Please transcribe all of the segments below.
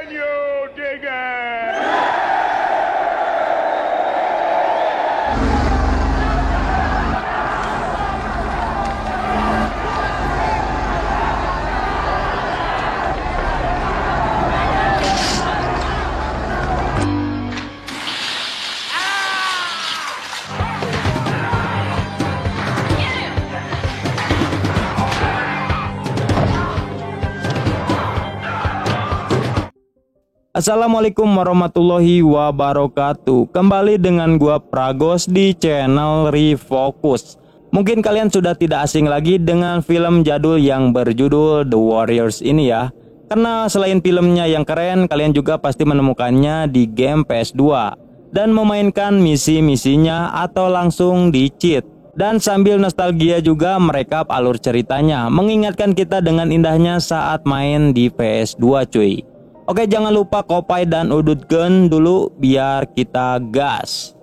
Can you dig it? Assalamualaikum warahmatullahi wabarakatuh. Kembali dengan gua Pragos di channel Refocus. Mungkin kalian sudah tidak asing lagi dengan film jadul yang berjudul The Warriors ini ya. Karena selain filmnya yang keren, kalian juga pasti menemukannya di game PS2 dan memainkan misi-misinya atau langsung di-cheat. Dan sambil nostalgia juga merekap alur ceritanya, mengingatkan kita dengan indahnya saat main di PS2 cuy. Oke, jangan lupa kopai dan udutkan dulu biar kita gas.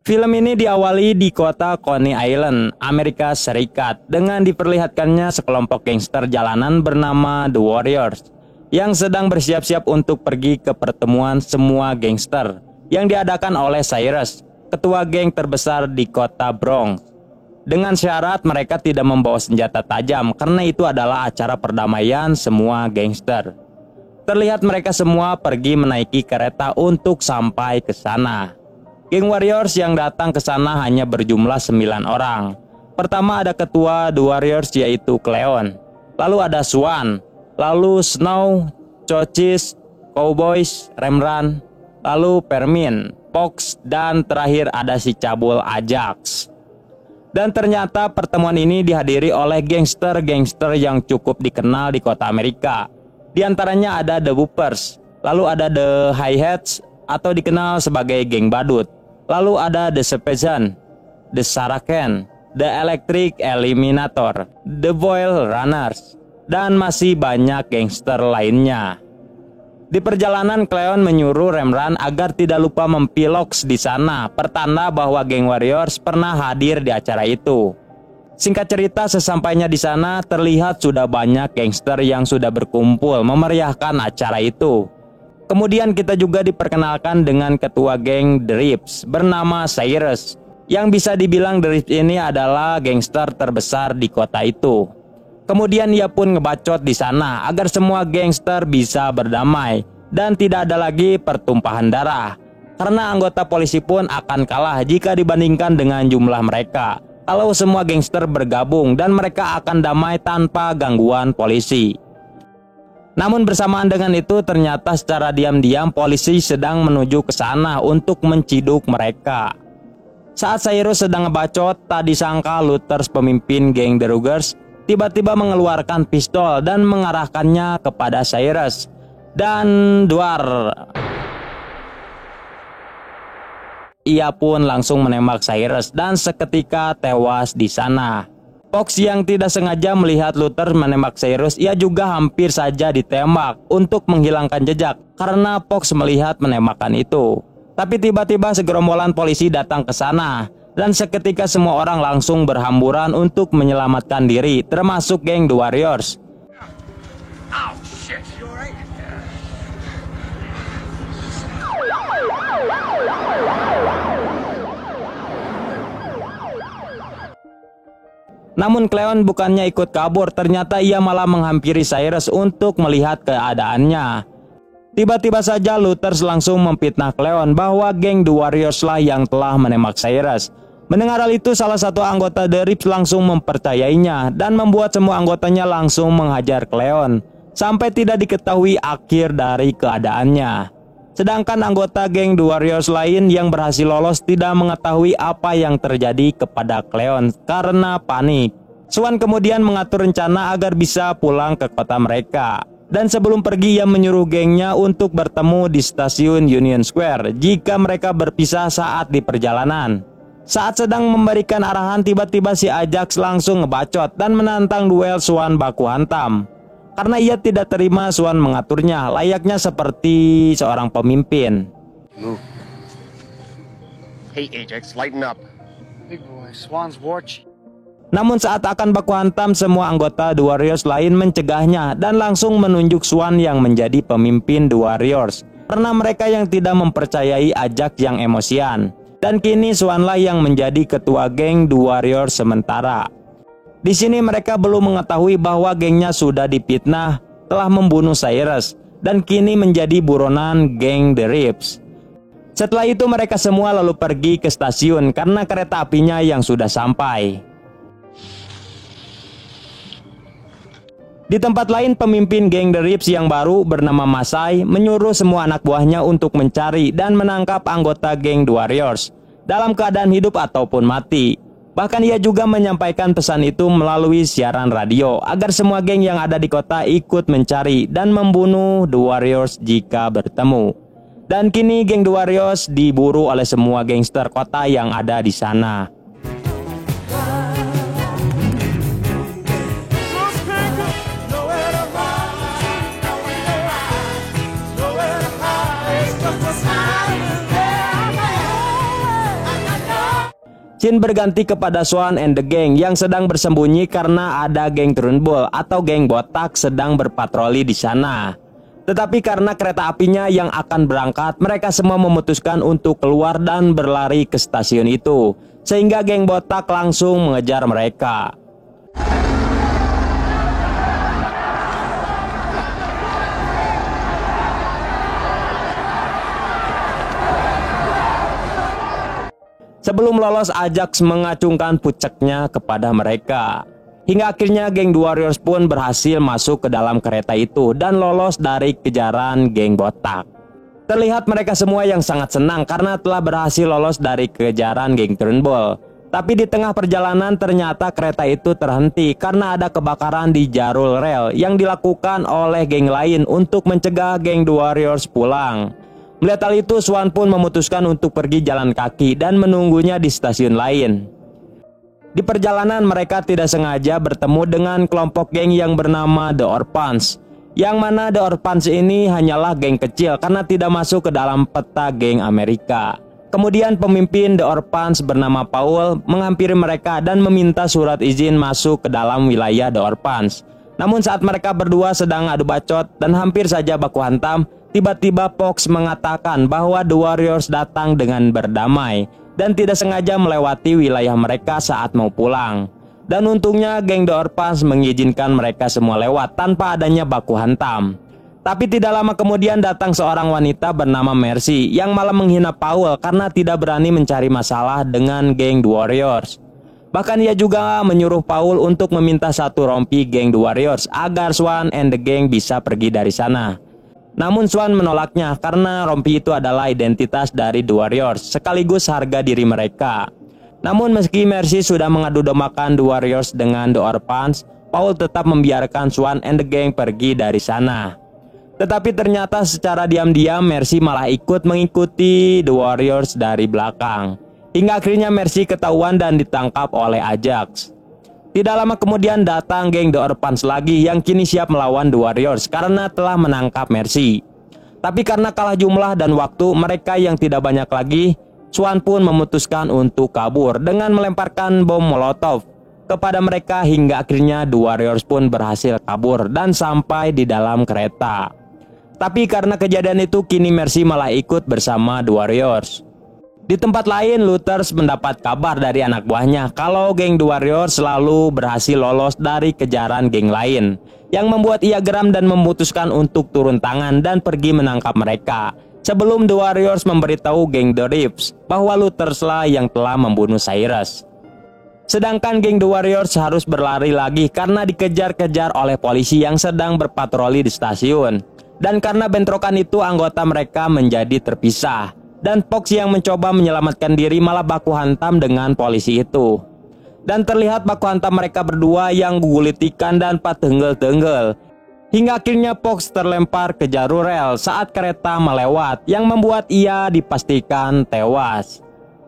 Film ini diawali di kota Coney Island, Amerika Serikat, dengan diperlihatkannya sekelompok gangster jalanan bernama The Warriors yang sedang bersiap-siap untuk pergi ke pertemuan semua gangster yang diadakan oleh Cyrus, ketua geng terbesar di kota Bronx. Dengan syarat mereka tidak membawa senjata tajam karena itu adalah acara perdamaian semua gangster. Terlihat mereka semua pergi menaiki kereta untuk sampai ke sana. Geng Warriors yang datang ke sana hanya berjumlah 9 orang. Pertama ada ketua The Warriors yaitu Cleon. Lalu ada Swan, lalu Snow, Cochise, Cowboys, Remran, lalu Permin, Fox, dan terakhir ada si cabul Ajax. Dan ternyata pertemuan ini dihadiri oleh gangster-gangster yang cukup dikenal di kota Amerika. Di antaranya ada The Boopers, lalu ada The Hi-Hats atau dikenal sebagai geng badut, lalu ada The Sepezen, The Saraken, The Electric Eliminator, The Boil Runners, dan masih banyak gangster lainnya. Di perjalanan, Cleon menyuruh Remran agar tidak lupa mempiloks di sana, pertanda bahwa geng Warriors pernah hadir di acara itu. Singkat cerita, sesampainya di sana terlihat sudah banyak gangster yang sudah berkumpul memeriahkan acara itu. Kemudian kita juga diperkenalkan dengan ketua geng The Rips bernama Cyrus, yang bisa dibilang The Rips ini adalah gangster terbesar di kota itu. Kemudian ia pun ngebacot di sana agar semua gangster bisa berdamai dan tidak ada lagi pertumpahan darah. Karena anggota polisi pun akan kalah jika dibandingkan dengan jumlah mereka. Kalau semua gangster bergabung dan mereka akan damai tanpa gangguan polisi. Namun bersamaan dengan itu ternyata secara diam-diam polisi sedang menuju ke sana untuk menciduk mereka. Saat Cyrus sedang ngebacot, tak disangka Luthers, pemimpin geng The Ruggers, tiba-tiba mengeluarkan pistol dan mengarahkannya kepada Cyrus. Dan duar, ia pun langsung menembak Cyrus dan seketika tewas di sana. Fox yang tidak sengaja melihat Luther menembak Cyrus, ia juga hampir saja ditembak untuk menghilangkan jejak karena Fox melihat penembakan itu. Tapi tiba-tiba segerombolan polisi datang ke sana. Dan seketika semua orang langsung berhamburan untuk menyelamatkan diri, termasuk geng The Warriors. Oh, shit. You alright? Namun Cleon bukannya ikut kabur, ternyata ia malah menghampiri Cyrus untuk melihat keadaannya. Tiba-tiba saja Luthers langsung memfitnah Cleon bahwa geng The Warriors lah yang telah menembak Cyrus. Mendengar hal itu, salah satu anggota The Rips langsung mempercayainya dan membuat semua anggotanya langsung menghajar Cleon sampai tidak diketahui akhir dari keadaannya. Sedangkan anggota geng The Warriors lain yang berhasil lolos tidak mengetahui apa yang terjadi kepada Cleon karena panik. Swan kemudian mengatur rencana agar bisa pulang ke kota mereka. Dan sebelum pergi ia menyuruh gengnya untuk bertemu di stasiun Union Square jika mereka berpisah saat di perjalanan. Saat sedang memberikan arahan, tiba-tiba si Ajax langsung ngebacot dan menantang duel Swan baku hantam. Karena ia tidak terima Swan mengaturnya, layaknya seperti seorang pemimpin. Hey, Ajax, lighten up. Big boy, Swan's war chief. Namun saat akan baku hantam, semua anggota The Warriors lain mencegahnya dan langsung menunjuk Swan yang menjadi pemimpin The Warriors karena mereka yang tidak mempercayai Ajax yang emosian. Dan kini Swanlah yang menjadi ketua geng The Warriors sementara. Di sini mereka belum mengetahui bahwa gengnya sudah difitnah telah membunuh Cyrus dan kini menjadi buronan geng The Rips. Setelah itu mereka semua lalu pergi ke stasiun karena kereta apinya yang sudah sampai. Di tempat lain, pemimpin geng The Rips yang baru bernama Masai menyuruh semua anak buahnya untuk mencari dan menangkap anggota geng The Warriors dalam keadaan hidup ataupun mati. Bahkan ia juga menyampaikan pesan itu melalui siaran radio agar semua geng yang ada di kota ikut mencari dan membunuh The Warriors jika bertemu. Dan kini geng The Warriors diburu oleh semua gangster kota yang ada di sana. Scene berganti kepada Swan and the Gang yang sedang bersembunyi karena ada geng Trunbull atau geng botak sedang berpatroli di sana. Tetapi karena kereta apinya yang akan berangkat, mereka semua memutuskan untuk keluar dan berlari ke stasiun itu, sehingga geng botak langsung mengejar mereka. Sebelum lolos, Ajax mengacungkan pucaknya kepada mereka. Hingga akhirnya geng The Warriors pun berhasil masuk ke dalam kereta itu dan lolos dari kejaran geng botak. Terlihat mereka semua yang sangat senang karena telah berhasil lolos dari kejaran geng Trunbull. Tapi di tengah perjalanan ternyata kereta itu terhenti karena ada kebakaran di jalur rel yang dilakukan oleh geng lain untuk mencegah geng The Warriors pulang. Melihat hal itu, Swan pun memutuskan untuk pergi jalan kaki dan menunggunya di stasiun lain. Di perjalanan mereka tidak sengaja bertemu dengan kelompok geng yang bernama The Orphans, yang mana The Orphans ini hanyalah geng kecil karena tidak masuk ke dalam peta geng Amerika. Kemudian pemimpin The Orphans bernama Paul menghampiri mereka dan meminta surat izin masuk ke dalam wilayah The Orphans. Namun saat mereka berdua sedang adu bacot dan hampir saja baku hantam, tiba-tiba Fox mengatakan bahwa The Warriors datang dengan berdamai dan tidak sengaja melewati wilayah mereka saat mau pulang. Dan untungnya geng The Orphans mengizinkan mereka semua lewat tanpa adanya baku hantam. Tapi tidak lama kemudian datang seorang wanita bernama Mercy yang malah menghina Paul karena tidak berani mencari masalah dengan geng The Warriors. Bahkan ia juga menyuruh Paul untuk meminta satu rompi geng The Warriors agar Swan and the Gang bisa pergi dari sana. Namun Swan menolaknya karena rompi itu adalah identitas dari The Warriors sekaligus harga diri mereka. Namun meski Mercy sudah mengadu dombakan The Warriors dengan The Orphans, Paul tetap membiarkan Swan and the Gang pergi dari sana. Tetapi ternyata secara diam-diam Mercy malah ikut mengikuti The Warriors dari belakang. Hingga akhirnya Mercy ketahuan dan ditangkap oleh Ajax. Tidak lama kemudian datang geng The Orphans lagi yang kini siap melawan The Warriors karena telah menangkap Mercy. Tapi karena kalah jumlah dan waktu mereka yang tidak banyak lagi, Swan pun memutuskan untuk kabur dengan melemparkan bom molotov kepada mereka hingga akhirnya The Warriors pun berhasil kabur dan sampai di dalam kereta. Tapi karena kejadian itu kini Mercy malah ikut bersama The Warriors. Di tempat lain, Luthers mendapat kabar dari anak buahnya kalau geng The Warriors selalu berhasil lolos dari kejaran geng lain, yang membuat ia geram dan memutuskan untuk turun tangan dan pergi menangkap mereka. Sebelum The Warriors memberitahu geng The Rips bahwa Luthers lah yang telah membunuh Cyrus. Sedangkan geng The Warriors harus berlari lagi karena dikejar-kejar oleh polisi yang sedang berpatroli di stasiun. Dan karena bentrokan itu anggota mereka menjadi terpisah. Dan Fox yang mencoba menyelamatkan diri malah baku hantam dengan polisi itu. Dan terlihat baku hantam mereka berdua yang gugulitikan dan patenggel-tenggel. Hingga akhirnya Fox terlempar ke jalur rel saat kereta melewat yang membuat ia dipastikan tewas.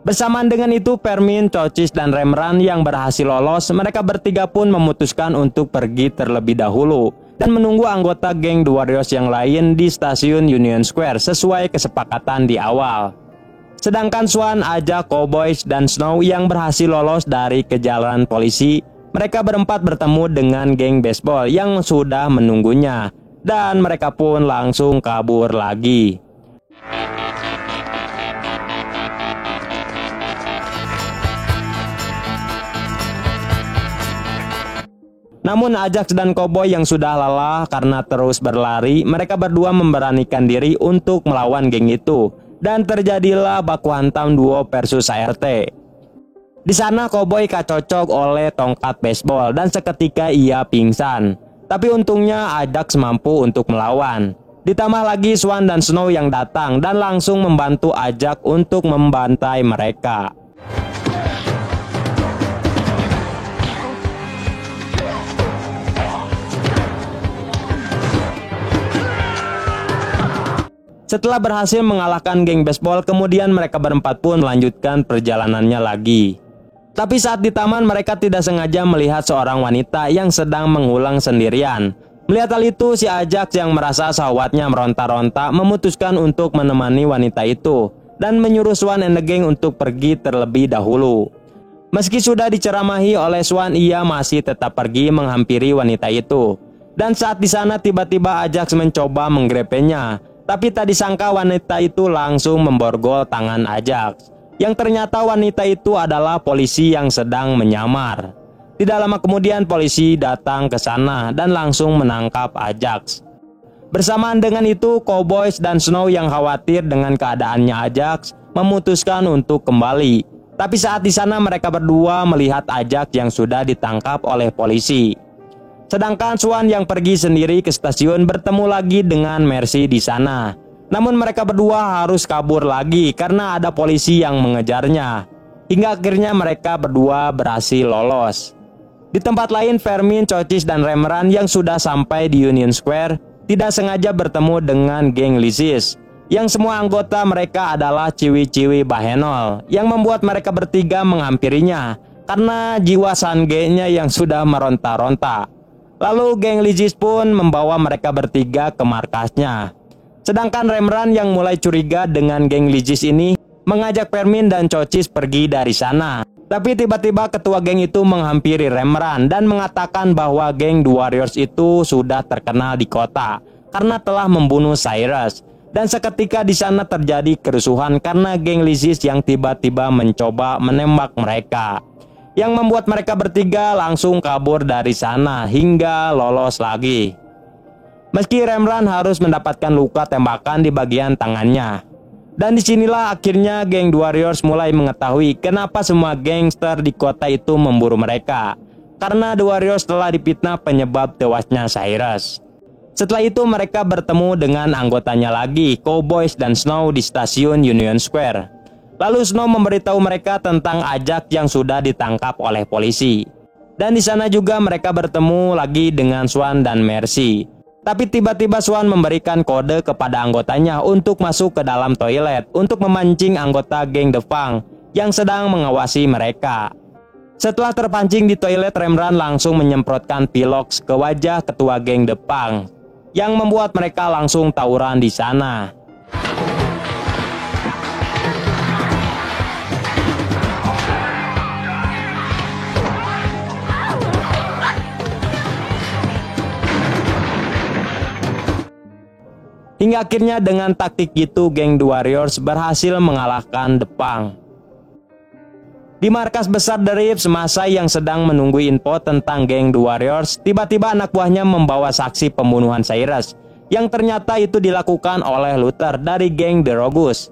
Bersamaan dengan itu Permin, Cochise, dan Remran yang berhasil lolos, mereka bertiga pun memutuskan untuk pergi terlebih dahulu dan menunggu anggota geng The Warriors yang lain di stasiun Union Square sesuai kesepakatan di awal. Sedangkan Swan ajak Cowboys dan Snow yang berhasil lolos dari kejaran polisi. Mereka berempat bertemu dengan geng baseball yang sudah menunggunya, dan mereka pun langsung kabur lagi. Namun Ajax dan Cowboy yang sudah lelah karena terus berlari, mereka berdua memberanikan diri untuk melawan geng itu. Dan terjadilah baku hantam duo versus ART. Di sana Cowboy kacocok oleh tongkat baseball dan seketika ia pingsan. Tapi untungnya Ajax mampu untuk melawan. Ditambah lagi Swan dan Snow yang datang dan langsung membantu Ajax untuk membantai mereka. Setelah berhasil mengalahkan geng baseball, kemudian mereka berempat pun melanjutkan perjalanannya lagi. Tapi saat di taman, mereka tidak sengaja melihat seorang wanita yang sedang mengulang sendirian. Melihat hal itu, si Ajax yang merasa sahabatnya meronta-ronta memutuskan untuk menemani wanita itu dan menyuruh Swan and the Gang untuk pergi terlebih dahulu. Meski sudah diceramahi oleh Swan, ia masih tetap pergi menghampiri wanita itu. Dan saat di sana tiba-tiba Ajax mencoba menggrepennya. Tapi tak disangka wanita itu langsung memborgol tangan Ajax. Yang ternyata wanita itu adalah polisi yang sedang menyamar. Tidak lama kemudian polisi datang ke sana dan langsung menangkap Ajax. Bersamaan dengan itu, Cowboys dan Snow yang khawatir dengan keadaannya Ajax memutuskan untuk kembali. Tapi saat di sana mereka berdua melihat Ajax yang sudah ditangkap oleh polisi. Sedangkan Swan yang pergi sendiri ke stasiun bertemu lagi dengan Mercy di sana. Namun mereka berdua harus kabur lagi karena ada polisi yang mengejarnya. Hingga akhirnya mereka berdua berhasil lolos. Di tempat lain, Fermin, Cochise, dan Remeran yang sudah sampai di Union Square tidak sengaja bertemu dengan geng Lysis. Yang semua anggota mereka adalah ciwi-ciwi Bahenol, yang membuat mereka bertiga menghampirinya karena jiwa Sange-nya yang sudah meronta-ronta. Lalu geng Lysis pun membawa mereka bertiga ke markasnya. Sedangkan Remeran yang mulai curiga dengan geng Lysis ini mengajak Fermin dan Cochise pergi dari sana. Tapi tiba-tiba ketua geng itu menghampiri Remeran dan mengatakan bahwa geng The Warriors itu sudah terkenal di kota karena telah membunuh Cyrus. Dan seketika di sana terjadi kerusuhan karena geng Lysis yang tiba-tiba mencoba menembak mereka, yang membuat mereka bertiga langsung kabur dari sana hingga lolos lagi. Meski Remeran harus mendapatkan luka tembakan di bagian tangannya. Dan disinilah akhirnya geng The Warriors mulai mengetahui kenapa semua gangster di kota itu memburu mereka. Karena The Warriors telah dipitnah penyebab tewasnya Cyrus. Setelah itu mereka bertemu dengan anggotanya lagi, Cowboys dan Snow di stasiun Union Square. Lalu Snow memberitahu mereka tentang Ajax yang sudah ditangkap oleh polisi. Dan di sana juga mereka bertemu lagi dengan Swan dan Mercy. Tapi tiba-tiba Swan memberikan kode kepada anggotanya untuk masuk ke dalam toilet untuk memancing anggota geng The Fang yang sedang mengawasi mereka. Setelah terpancing di toilet, Remeran langsung menyemprotkan Pilox ke wajah ketua geng The Fang, yang membuat mereka langsung tawuran di sana. Hingga akhirnya dengan taktik itu geng The Warriors berhasil mengalahkan The Fang. Di markas besar The Rips, masa yang sedang menunggu info tentang geng The Warriors, tiba-tiba anak buahnya membawa saksi pembunuhan Cyrus, yang ternyata itu dilakukan oleh Luther dari geng The Rogues.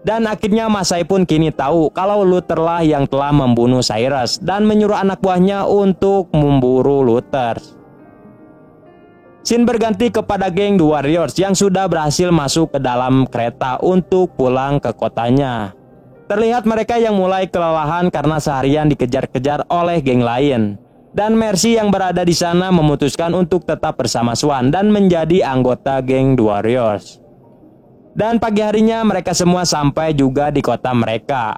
Dan akhirnya Masai pun kini tahu kalau Luther lah yang telah membunuh Cyrus dan menyuruh anak buahnya untuk memburu Luther. Scene berganti kepada geng The Warriors yang sudah berhasil masuk ke dalam kereta untuk pulang ke kotanya. Terlihat mereka yang mulai kelelahan karena seharian dikejar-kejar oleh geng lain. Dan Mercy yang berada di sana memutuskan untuk tetap bersama Swan dan menjadi anggota geng The Warriors. Dan pagi harinya mereka semua sampai juga di kota mereka.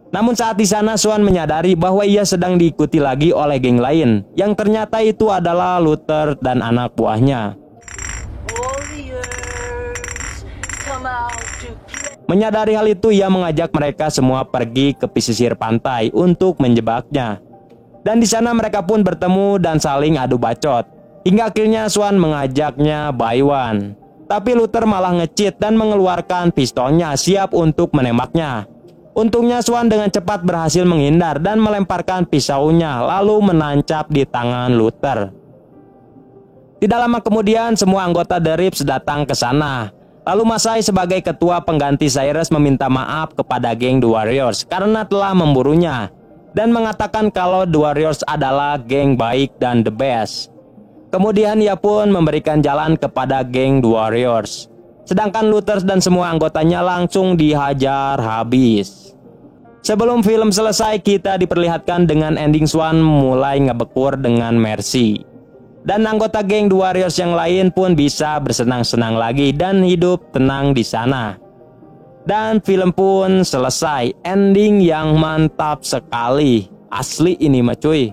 Namun saat di sana Swan menyadari bahwa ia sedang diikuti lagi oleh geng lain, yang ternyata itu adalah Luther dan anak buahnya. Warriors, come out to play. Menyadari hal itu, ia mengajak mereka semua pergi ke pesisir pantai untuk menjebaknya. Dan di sana mereka pun bertemu dan saling adu bacot. Hingga akhirnya Swan mengajaknya Baywan. Tapi Luther malah nge-cheat dan mengeluarkan pistolnya siap untuk menembaknya. Untungnya Swan dengan cepat berhasil menghindar dan melemparkan pisaunya lalu menancap di tangan Luther. Tidak lama kemudian semua anggota The Rips datang ke sana. Lalu Masai sebagai ketua pengganti Cyrus meminta maaf kepada geng The Warriors karena telah memburunya dan mengatakan kalau The Warriors adalah geng baik dan the best. Kemudian ia pun memberikan jalan kepada geng The Warriors. Sedangkan Luther dan semua anggotanya langsung dihajar habis. Sebelum film selesai, kita diperlihatkan dengan ending Swan mulai ngebekur dengan Mercy. Dan anggota geng The Warriors yang lain pun bisa bersenang-senang lagi dan hidup tenang di sana. Dan film pun selesai, ending yang mantap sekali. Asli ini mah cuy.